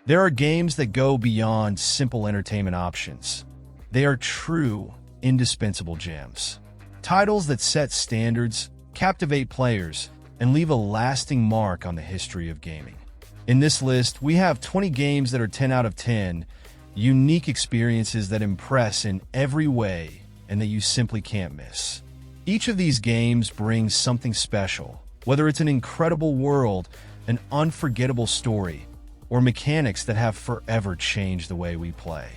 There are games that go beyond simple entertainment options. They are true, indispensable gems. Titles that set standards, captivate players, and leave a lasting mark on the history of gaming. In this list, we have 20 games that are 10 out of 10, unique experiences that impress in every way and that you simply can't miss. Each of these games brings something special, whether it's an incredible world, an unforgettable story, or mechanics that have forever changed the way we play.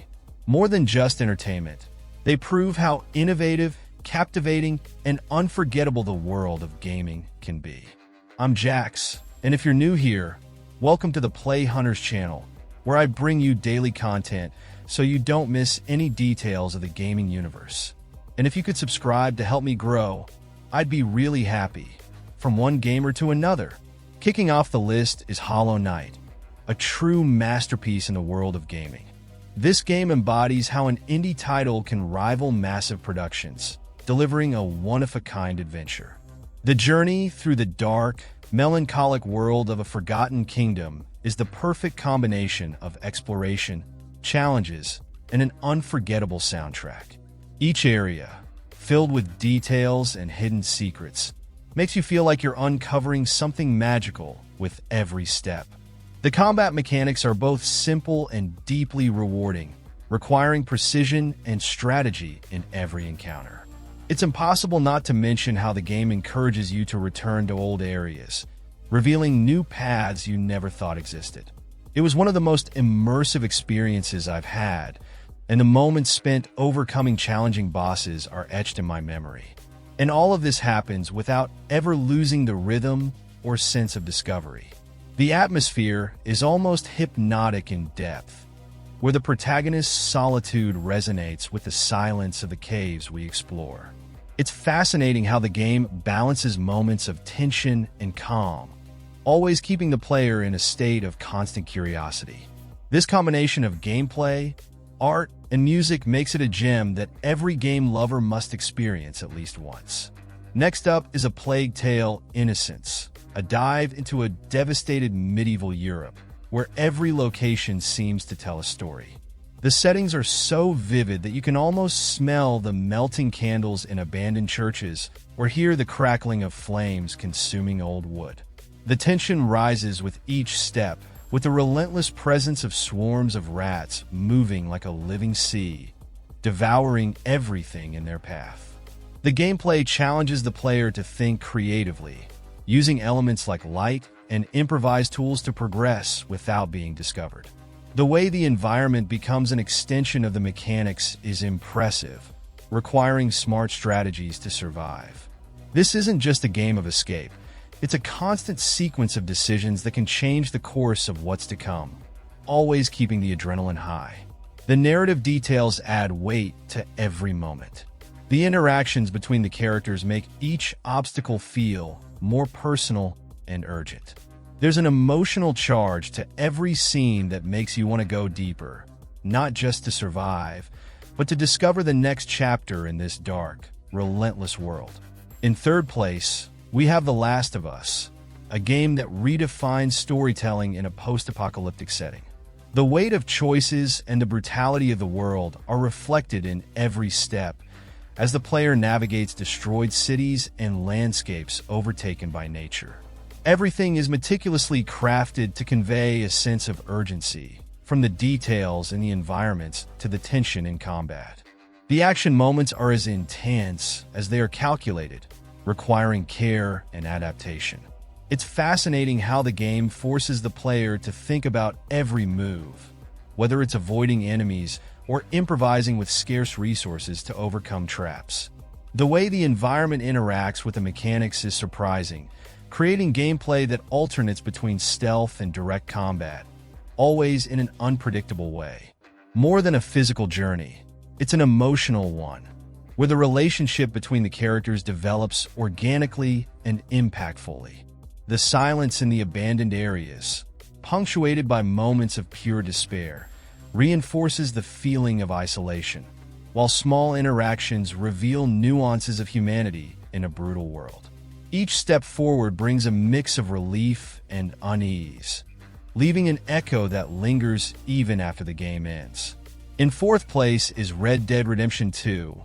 More than just entertainment, they prove how innovative, captivating, and unforgettable the world of gaming can be. I'm Jax, and if you're new here, welcome to the Play Hunters channel, where I bring you daily content so you don't miss any details of the gaming universe. And if you could subscribe to help me grow, I'd be really happy. From one gamer to another, kicking off the list is Hollow Knight, a true masterpiece in the world of gaming. This game embodies how an indie title can rival massive productions, delivering a one-of-a-kind adventure. The journey through the dark, melancholic world of a forgotten kingdom is the perfect combination of exploration, challenges, and an unforgettable soundtrack. Each area, filled with details and hidden secrets, makes you feel like you're uncovering something magical with every step. The combat mechanics are both simple and deeply rewarding, requiring precision and strategy in every encounter. It's impossible not to mention how the game encourages you to return to old areas, revealing new paths you never thought existed. It was one of the most immersive experiences I've had, and the moments spent overcoming challenging bosses are etched in my memory. And all of this happens without ever losing the rhythm or sense of discovery. The atmosphere is almost hypnotic in depth, where the protagonist's solitude resonates with the silence of the caves we explore. It's fascinating how the game balances moments of tension and calm, always keeping the player in a state of constant curiosity. This combination of gameplay, art, and music makes it a gem that every game lover must experience at least once. Next up is A Plague Tale: Innocence, a dive into a devastated medieval Europe, where every location seems to tell a story. The settings are so vivid that you can almost smell the melting candles in abandoned churches or hear the crackling of flames consuming old wood. The tension rises with each step, with the relentless presence of swarms of rats moving like a living sea, devouring everything in their path. The gameplay challenges the player to think creatively, using elements like light and improvised tools to progress without being discovered. The way the environment becomes an extension of the mechanics is impressive, requiring smart strategies to survive. This isn't just a game of escape. It's a constant sequence of decisions that can change the course of what's to come, always keeping the adrenaline high. The narrative details add weight to every moment. The interactions between the characters make each obstacle feel more personal and urgent. There's an emotional charge to every scene that makes you want to go deeper, not just to survive, but to discover the next chapter in this dark, relentless world. In third place, we have The Last of Us, a game that redefines storytelling in a post-apocalyptic setting. The weight of choices and the brutality of the world are reflected in every step as the player navigates destroyed cities and landscapes overtaken by nature. Everything is meticulously crafted to convey a sense of urgency, from the details in the environments to the tension in combat. The action moments are as intense as they are calculated, requiring care and adaptation. It's fascinating how the game forces the player to think about every move, whether it's avoiding enemies or improvising with scarce resources to overcome traps. The way the environment interacts with the mechanics is surprising, creating gameplay that alternates between stealth and direct combat, always in an unpredictable way. More than a physical journey, it's an emotional one, where the relationship between the characters develops organically and impactfully. The silence in the abandoned areas, punctuated by moments of pure despair, reinforces the feeling of isolation, while small interactions reveal nuances of humanity in a brutal world. Each step forward brings a mix of relief and unease, leaving an echo that lingers even after the game ends. In fourth place is Red Dead Redemption 2,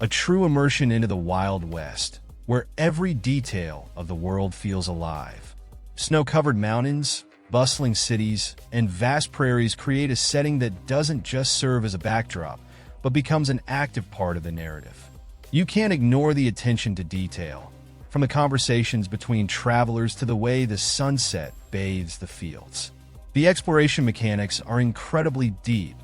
a true immersion into the Wild West, where every detail of the world feels alive. Snow-covered mountains, bustling cities, and vast prairies create a setting that doesn't just serve as a backdrop, but becomes an active part of the narrative. You can't ignore the attention to detail, from the conversations between travelers to the way the sunset bathes the fields. The exploration mechanics are incredibly deep,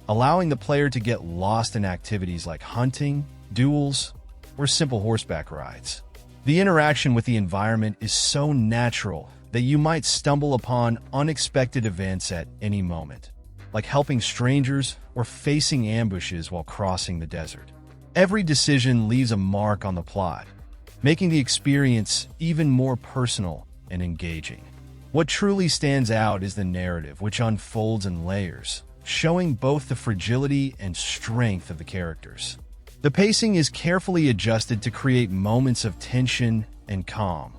allowing the player to get lost in activities like hunting, duels, or simple horseback rides. The interaction with the environment is so natural that you might stumble upon unexpected events at any moment, like helping strangers or facing ambushes while crossing the desert. Every decision leaves a mark on the plot, making the experience even more personal and engaging. What truly stands out is the narrative, which unfolds in layers, showing both the fragility and strength of the characters. The pacing is carefully adjusted to create moments of tension and calm,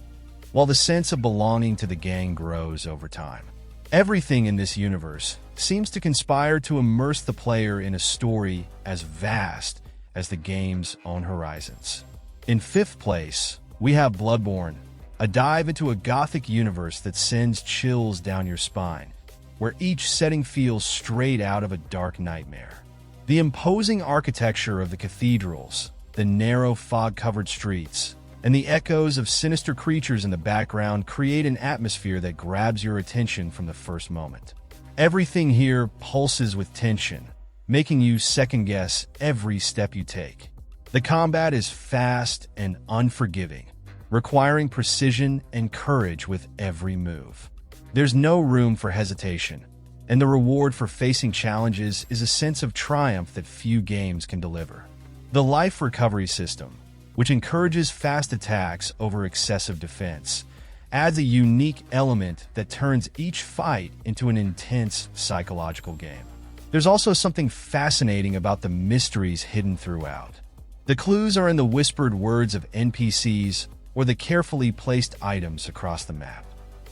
while the sense of belonging to the gang grows over time. Everything in this universe seems to conspire to immerse the player in a story as vast as the game's own horizons. In fifth place, we have Bloodborne, a dive into a gothic universe that sends chills down your spine, where each setting feels straight out of a dark nightmare. The imposing architecture of the cathedrals, the narrow fog-covered streets, and the echoes of sinister creatures in the background create an atmosphere that grabs your attention from the first moment. Everything here pulses with tension, making you second-guess every step you take. The combat is fast and unforgiving, requiring precision and courage with every move. There's no room for hesitation, and the reward for facing challenges is a sense of triumph that few games can deliver. The life recovery system, which encourages fast attacks over excessive defense, adds a unique element that turns each fight into an intense psychological game. There's also something fascinating about the mysteries hidden throughout. The clues are in the whispered words of NPCs or the carefully placed items across the map.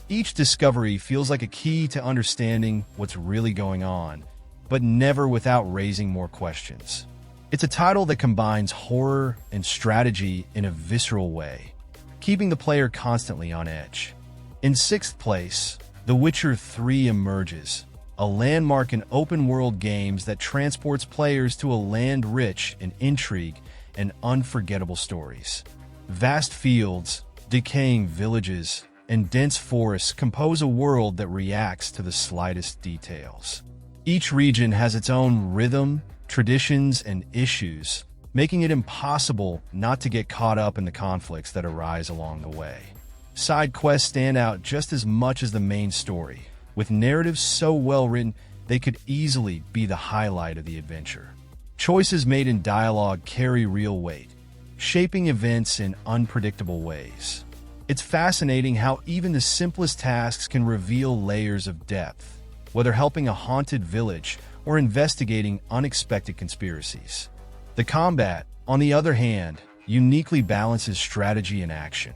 Each discovery feels like a key to understanding what's really going on, but never without raising more questions. It's a title that combines horror and strategy in a visceral way, keeping the player constantly on edge. In sixth place, The Witcher 3 emerges, a landmark in open-world games that transports players to a land rich in intrigue and unforgettable stories. Vast fields, decaying villages, and dense forests compose a world that reacts to the slightest details. Each region has its own rhythm, traditions, and issues, making it impossible not to get caught up in the conflicts that arise along the way. Side quests stand out just as much as the main story, with narratives so well written they could easily be the highlight of the adventure. Choices made in dialogue carry real weight, shaping events in unpredictable ways. It's fascinating how even the simplest tasks can reveal layers of depth, whether helping a haunted village or investigating unexpected conspiracies. The combat, on the other hand, uniquely balances strategy and action.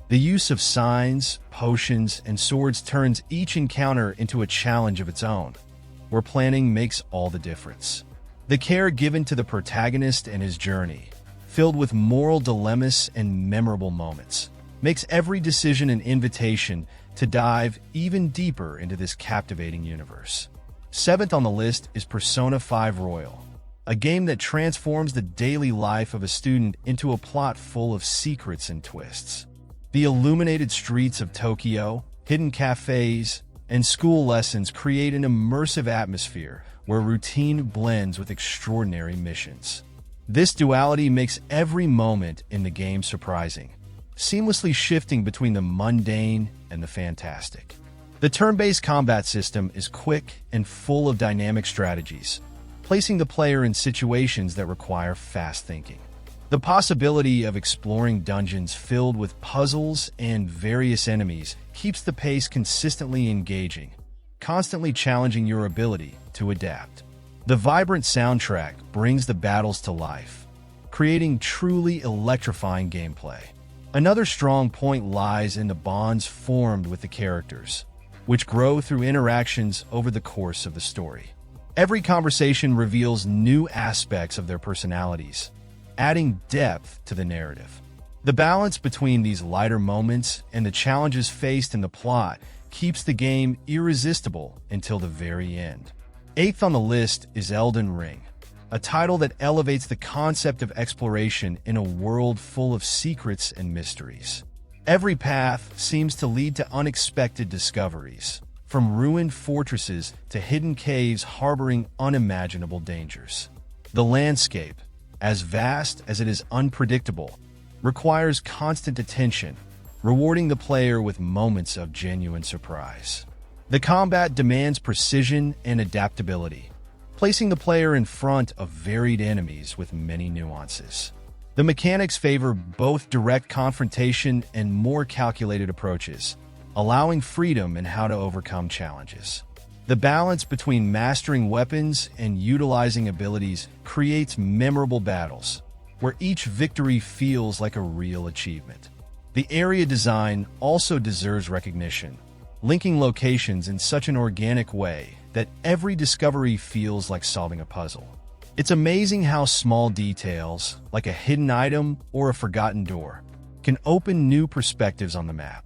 The use of signs, potions, and swords turns each encounter into a challenge of its own, where planning makes all the difference. The care given to the protagonist and his journey, filled with moral dilemmas and memorable moments, makes every decision an invitation to dive even deeper into this captivating universe. Seventh on the list is Persona 5 Royal, a game that transforms the daily life of a student into a plot full of secrets and twists. The illuminated streets of Tokyo, hidden cafes, and school lessons create an immersive atmosphere where routine blends with extraordinary missions. This duality makes every moment in the game surprising, seamlessly shifting between the mundane and the fantastic. The turn-based combat system is quick and full of dynamic strategies, placing the player in situations that require fast thinking. The possibility of exploring dungeons filled with puzzles and various enemies keeps the pace consistently engaging, constantly challenging your ability to adapt. The vibrant soundtrack brings the battles to life, creating truly electrifying gameplay. Another strong point lies in the bonds formed with the characters. which grow through interactions over the course of the story. Every conversation reveals new aspects of their personalities, adding depth to the narrative. The balance between these lighter moments and the challenges faced in the plot keeps the game irresistible until the very end. Eighth on the list is Elden Ring, a title that elevates the concept of exploration in a world full of secrets and mysteries. Every path seems to lead to unexpected discoveries, from ruined fortresses to hidden caves harboring unimaginable dangers. The landscape, as vast as it is unpredictable, requires constant attention, rewarding the player with moments of genuine surprise. The combat demands precision and adaptability, placing the player in front of varied enemies with many nuances. The mechanics favor both direct confrontation and more calculated approaches, allowing freedom in how to overcome challenges. The balance between mastering weapons and utilizing abilities creates memorable battles, where each victory feels like a real achievement. The area design also deserves recognition, linking locations in such an organic way that every discovery feels like solving a puzzle. It's amazing how small details, like a hidden item or a forgotten door, can open new perspectives on the map.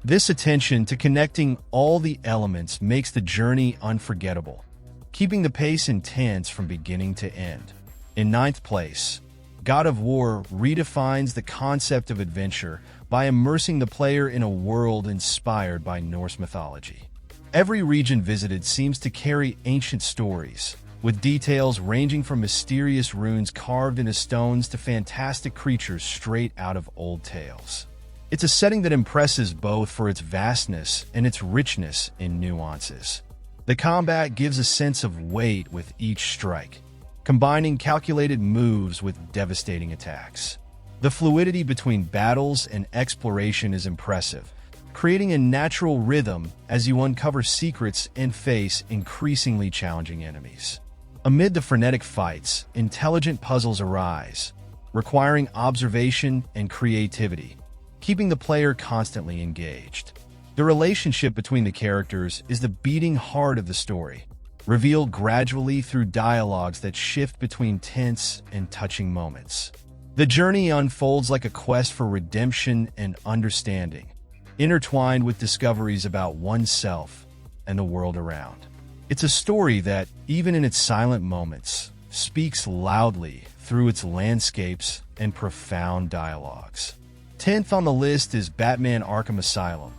This attention to connecting all the elements makes the journey unforgettable, keeping the pace intense from beginning to end. In ninth place, God of War redefines the concept of adventure by immersing the player in a world inspired by Norse mythology. Every region visited seems to carry ancient stories, with details ranging from mysterious runes carved into stones to fantastic creatures straight out of old tales. It's a setting that impresses both for its vastness and its richness in nuances. The combat gives a sense of weight with each strike, combining calculated moves with devastating attacks. The fluidity between battles and exploration is impressive, creating a natural rhythm as you uncover secrets and face increasingly challenging enemies. Amid the frenetic fights, intelligent puzzles arise, requiring observation and creativity, keeping the player constantly engaged. The relationship between the characters is the beating heart of the story, revealed gradually through dialogues that shift between tense and touching moments. The journey unfolds like a quest for redemption and understanding, intertwined with discoveries about oneself and the world around. It's a story that, even in its silent moments, speaks loudly through its landscapes and profound dialogues. 10th on the list is Batman Arkham Asylum,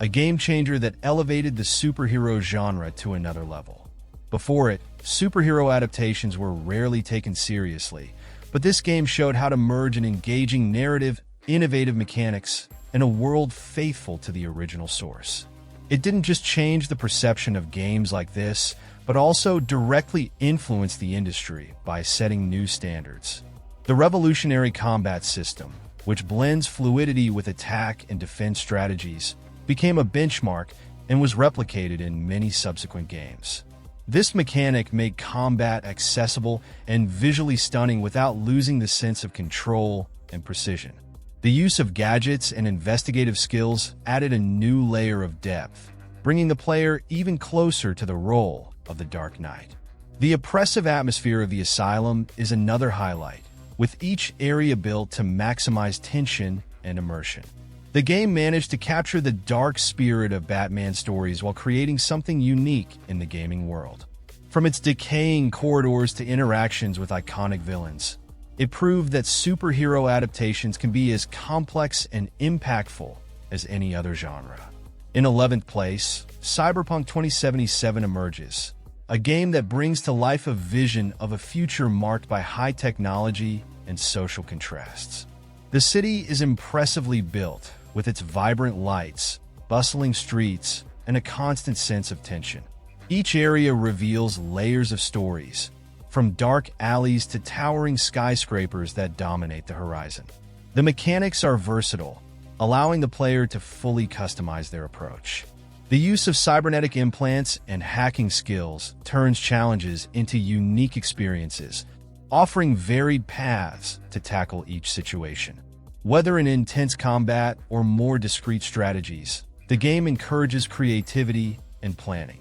a game-changer that elevated the superhero genre to another level. Before it, superhero adaptations were rarely taken seriously, but this game showed how to merge an engaging narrative, innovative mechanics, and a world faithful to the original source. It didn't just change the perception of games like this, but also directly influenced the industry by setting new standards. The revolutionary combat system, which blends fluidity with attack and defense strategies, became a benchmark and was replicated in many subsequent games. This mechanic made combat accessible and visually stunning without losing the sense of control and precision. The use of gadgets and investigative skills added a new layer of depth, bringing the player even closer to the role of the Dark Knight. The oppressive atmosphere of the Asylum is another highlight, with each area built to maximize tension and immersion. The game managed to capture the dark spirit of Batman stories while creating something unique in the gaming world. From its decaying corridors to interactions with iconic villains, it proved that superhero adaptations can be as complex and impactful as any other genre. In 11th place, Cyberpunk 2077 emerges, a game that brings to life a vision of a future marked by high technology and social contrasts. The city is impressively built, with its vibrant lights, bustling streets, and a constant sense of tension. Each area reveals layers of stories, from dark alleys to towering skyscrapers that dominate the horizon. The mechanics are versatile, allowing the player to fully customize their approach. The use of cybernetic implants and hacking skills turns challenges into unique experiences, offering varied paths to tackle each situation. Whether in intense combat or more discreet strategies, The game encourages creativity and planning.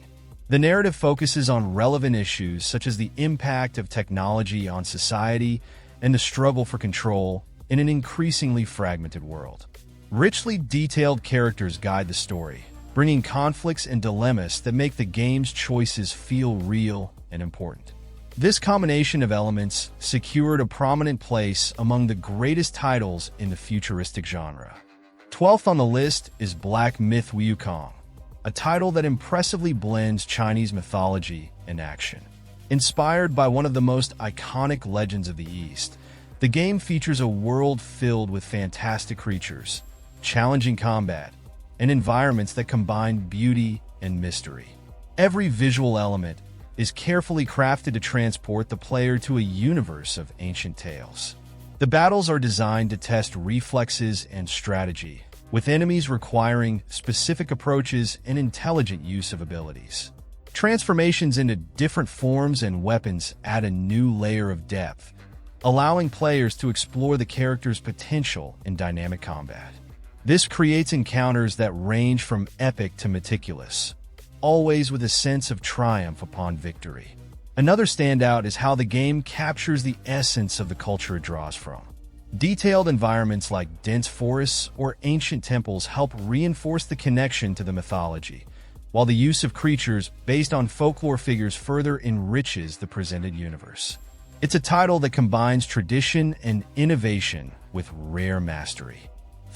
The narrative focuses on relevant issues such as the impact of technology on society and the struggle for control in an increasingly fragmented world. Richly detailed characters guide the story, bringing conflicts and dilemmas that make the game's choices feel real and important. This combination of elements secured a prominent place among the greatest titles in the futuristic genre. 12th on the list is Black Myth: Wukong, a title that impressively blends Chinese mythology and action. Inspired by one of the most iconic legends of the East, the game features a world filled with fantastic creatures, challenging combat, and environments that combine beauty and mystery. Every visual element is carefully crafted to transport the player to a universe of ancient tales. The battles are designed to test reflexes and strategy, with enemies requiring specific approaches and intelligent use of abilities. Transformations into different forms and weapons add a new layer of depth, allowing players to explore the character's potential in dynamic combat. This creates encounters that range from epic to meticulous, always with a sense of triumph upon victory. Another standout is how the game captures the essence of the culture it draws from. Detailed environments like dense forests or ancient temples help reinforce the connection to the mythology, while the use of creatures based on folklore figures further enriches the presented universe. It's a title that combines tradition and innovation with rare mastery.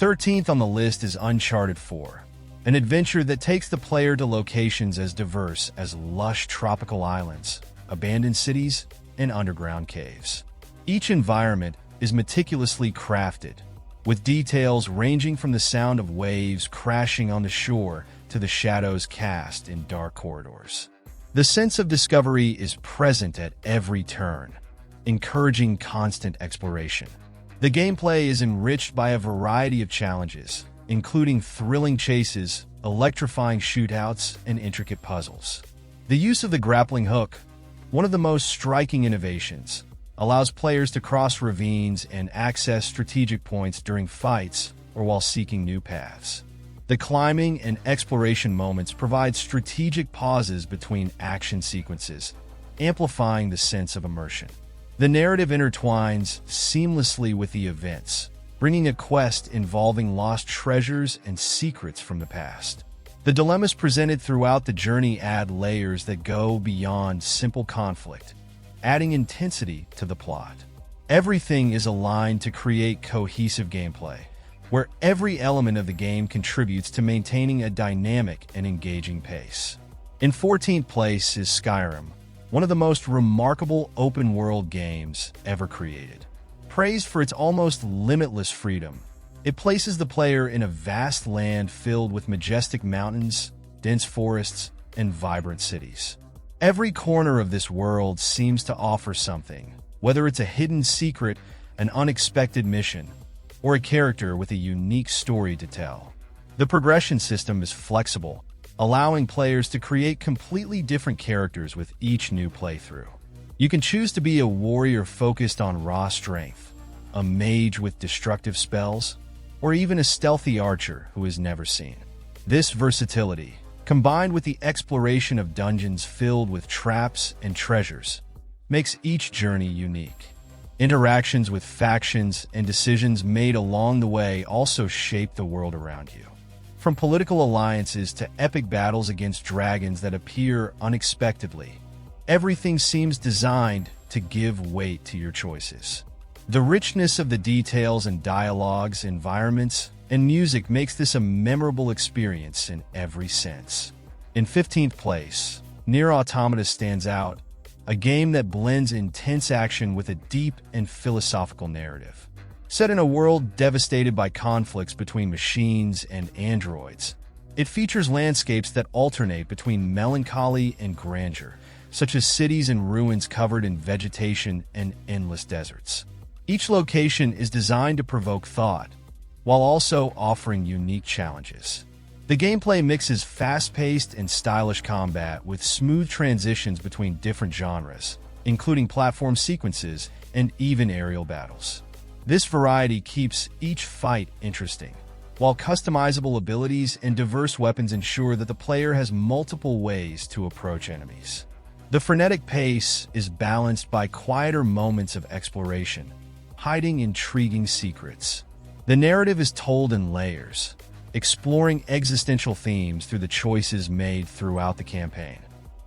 13th on the list is Uncharted 4, an adventure that takes the player to locations as diverse as lush tropical islands, abandoned cities, and underground caves. Each environment is meticulously crafted, with details ranging from the sound of waves crashing on the shore to the shadows cast in dark corridors. The sense of discovery is present at every turn, encouraging constant exploration. The gameplay is enriched by a variety of challenges, including thrilling chases, electrifying shootouts, and intricate puzzles. The use of the grappling hook, one of the most striking innovations, allows players to cross ravines and access strategic points during fights or while seeking new paths. The climbing and exploration moments provide strategic pauses between action sequences, amplifying the sense of immersion. The narrative intertwines seamlessly with the events, bringing a quest involving lost treasures and secrets from the past. The dilemmas presented throughout the journey add layers that go beyond simple conflict, adding intensity to the plot. Everything is aligned to create cohesive gameplay, where every element of the game contributes to maintaining a dynamic and engaging pace. In 14th place is Skyrim, one of the most remarkable open-world games ever created. Praised for its almost limitless freedom, it places the player in a vast land filled with majestic mountains, dense forests, and vibrant cities. Every corner of this world seems to offer something, whether it's a hidden secret, an unexpected mission, or a character with a unique story to tell. The progression system is flexible, allowing players to create completely different characters with each new playthrough. You can choose to be a warrior focused on raw strength, a mage with destructive spells, or even a stealthy archer who is never seen. This versatility, combined with the exploration of dungeons filled with traps and treasures, makes each journey unique. Interactions with factions and decisions made along the way also shape the world around you. From political alliances to epic battles against dragons that appear unexpectedly, everything seems designed to give weight to your choices. The richness of the details and dialogues, environments, and music makes this a memorable experience in every sense. In 15th place, Nier Automata stands out, a game that blends intense action with a deep and philosophical narrative. Set in a world devastated by conflicts between machines and androids, it features landscapes that alternate between melancholy and grandeur, such as cities and ruins covered in vegetation and endless deserts. Each location is designed to provoke thought, while also offering unique challenges. The gameplay mixes fast-paced and stylish combat with smooth transitions between different genres, including platform sequences and even aerial battles. This variety keeps each fight interesting, while customizable abilities and diverse weapons ensure that the player has multiple ways to approach enemies. The frenetic pace is balanced by quieter moments of exploration, hiding intriguing secrets. The narrative is told in layers, exploring existential themes through the choices made throughout the campaign.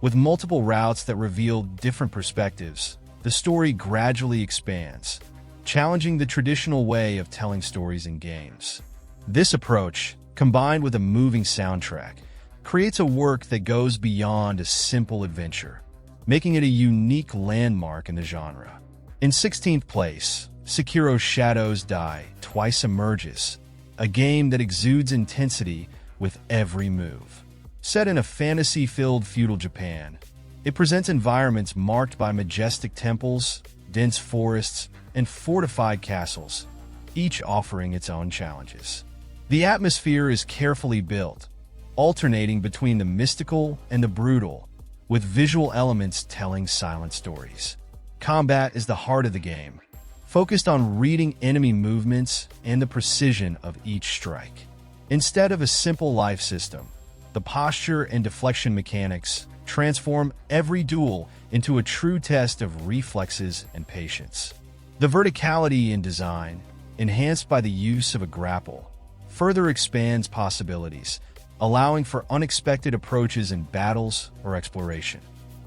With multiple routes that reveal different perspectives, the story gradually expands, challenging the traditional way of telling stories in games. This approach, combined with a moving soundtrack, creates a work that goes beyond a simple adventure, making it a unique landmark in the genre. In 16th place, Sekiro's Shadows Die Twice emerges, a game that exudes intensity with every move. Set in a fantasy-filled feudal Japan, it presents environments marked by majestic temples, dense forests, and fortified castles, each offering its own challenges. The atmosphere is carefully built, alternating between the mystical and the brutal, with visual elements telling silent stories. Combat is the heart of the game, focused on reading enemy movements and the precision of each strike. Instead of a simple life system, the posture and deflection mechanics transform every duel into a true test of reflexes and patience. The verticality in design, enhanced by the use of a grapple, further expands possibilities, allowing for unexpected approaches in battles or exploration.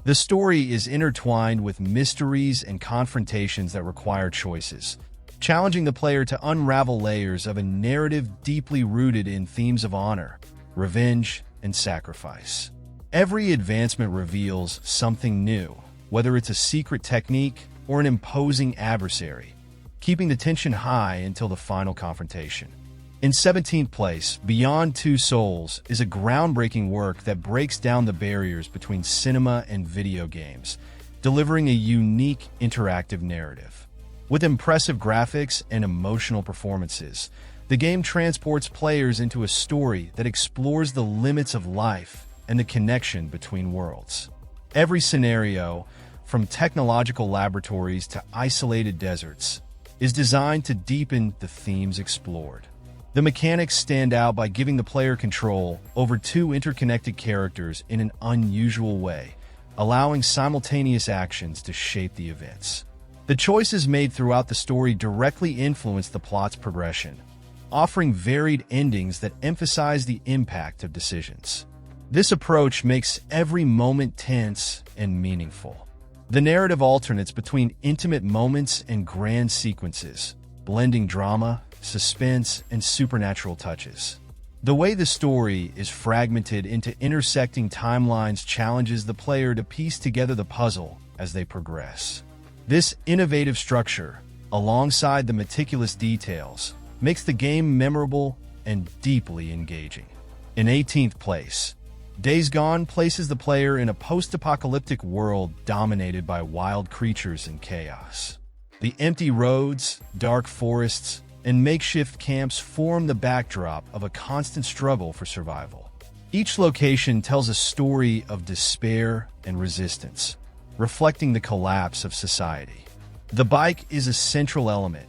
The story is intertwined with mysteries and confrontations that require choices, challenging the player to unravel layers of a narrative deeply rooted in themes of honor, revenge, and sacrifice. Every advancement reveals something new, whether it's a secret technique or an imposing adversary, keeping the tension high until the final confrontation. In 17th place, Beyond Two Souls is a groundbreaking work that breaks down the barriers between cinema and video games, delivering a unique interactive narrative. With impressive graphics and emotional performances, the game transports players into a story that explores the limits of life and the connection between worlds. Every scenario, from technological laboratories to isolated deserts, is designed to deepen the themes explored. The mechanics stand out by giving the player control over two interconnected characters in an unusual way, allowing simultaneous actions to shape the events. The choices made throughout the story directly influence the plot's progression, offering varied endings that emphasize the impact of decisions. This approach makes every moment tense and meaningful. The narrative alternates between intimate moments and grand sequences, blending drama, suspense, and supernatural touches. The way the story is fragmented into intersecting timelines challenges the player to piece together the puzzle as they progress. This innovative structure, alongside the meticulous details, makes the game memorable and deeply engaging. In 18th place, Days Gone places the player in a post-apocalyptic world dominated by wild creatures and chaos. The empty roads, dark forests, and makeshift camps form the backdrop of a constant struggle for survival. Each location tells a story of despair and resistance, reflecting the collapse of society. The bike is a central element,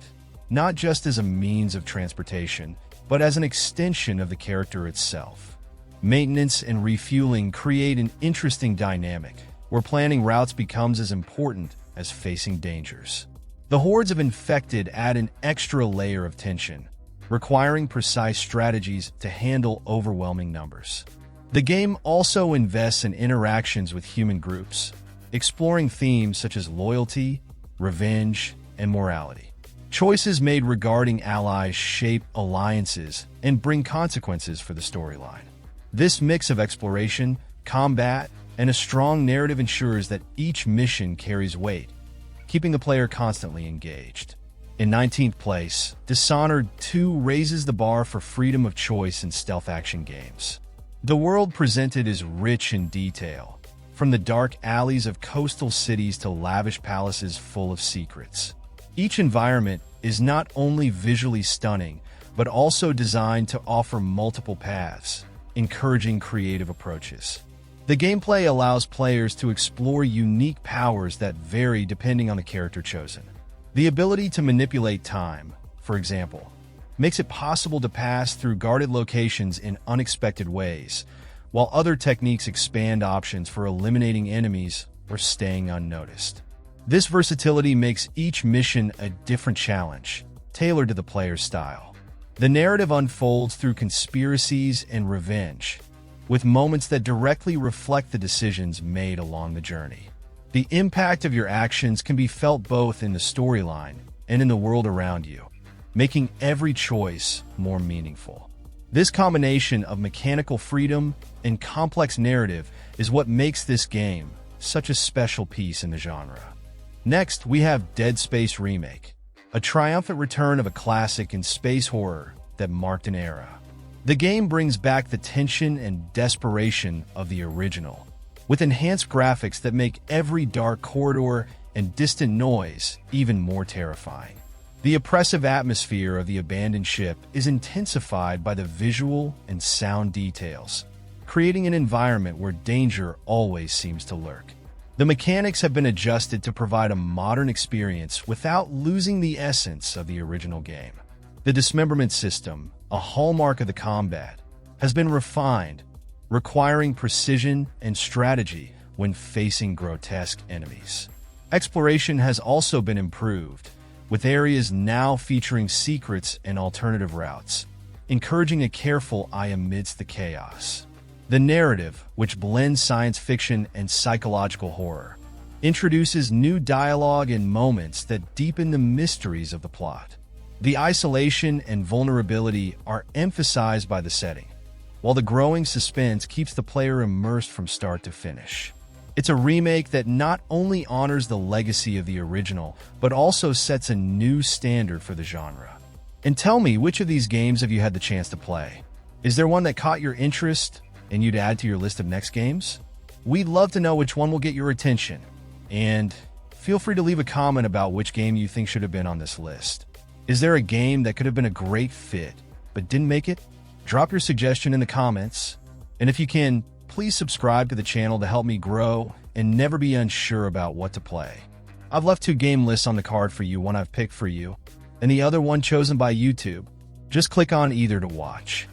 not just as a means of transportation, but as an extension of the character itself. Maintenance and refueling create an interesting dynamic, where planning routes becomes as important as facing dangers. The hordes of infected add an extra layer of tension, requiring precise strategies to handle overwhelming numbers. The game also invests in interactions with human groups, exploring themes such as loyalty, revenge, and morality. Choices made regarding allies shape alliances and bring consequences for the storyline. This mix of exploration, combat, and a strong narrative ensures that each mission carries weight, keeping the player constantly engaged. In 19th place, Dishonored 2 raises the bar for freedom of choice in stealth action games. The world presented is rich in detail, from the dark alleys of coastal cities to lavish palaces full of secrets. Each environment is not only visually stunning, but also designed to offer multiple paths, encouraging creative approaches. The gameplay allows players to explore unique powers that vary depending on the character chosen. The ability to manipulate time, for example, makes it possible to pass through guarded locations in unexpected ways, while other techniques expand options for eliminating enemies or staying unnoticed. This versatility makes each mission a different challenge, tailored to the player's style. The narrative unfolds through conspiracies and revenge, with moments that directly reflect the decisions made along the journey. The impact of your actions can be felt both in the storyline and in the world around you, making every choice more meaningful. This combination of mechanical freedom and complex narrative is what makes this game such a special piece in the genre. Next, we have Dead Space Remake, a triumphant return of a classic in space horror that marked an era. The game brings back the tension and desperation of the original, with enhanced graphics that make every dark corridor and distant noise even more terrifying. The oppressive atmosphere of the abandoned ship is intensified by the visual and sound details, creating an environment where danger always seems to lurk. The mechanics have been adjusted to provide a modern experience without losing the essence of the original game. The dismemberment system, a hallmark of the combat, has been refined, requiring precision and strategy when facing grotesque enemies. Exploration has also been improved, with areas now featuring secrets and alternative routes, encouraging a careful eye amidst the chaos. The narrative, which blends science fiction and psychological horror, introduces new dialogue and moments that deepen the mysteries of the plot. The isolation and vulnerability are emphasized by the setting, while the growing suspense keeps the player immersed from start to finish. It's a remake that not only honors the legacy of the original, but also sets a new standard for the genre. And tell me, which of these games have you had the chance to play? Is there one that caught your interest and you'd add to your list of next games? We'd love to know which one will get your attention. And feel free to leave a comment about which game you think should have been on this list. Is there a game that could have been a great fit, but didn't make it? Drop your suggestion in the comments. And if you can, please subscribe to the channel to help me grow and never be unsure about what to play. I've left 2 game lists on the card for you, one I've picked for you, and the other one chosen by YouTube. Just click on either to watch.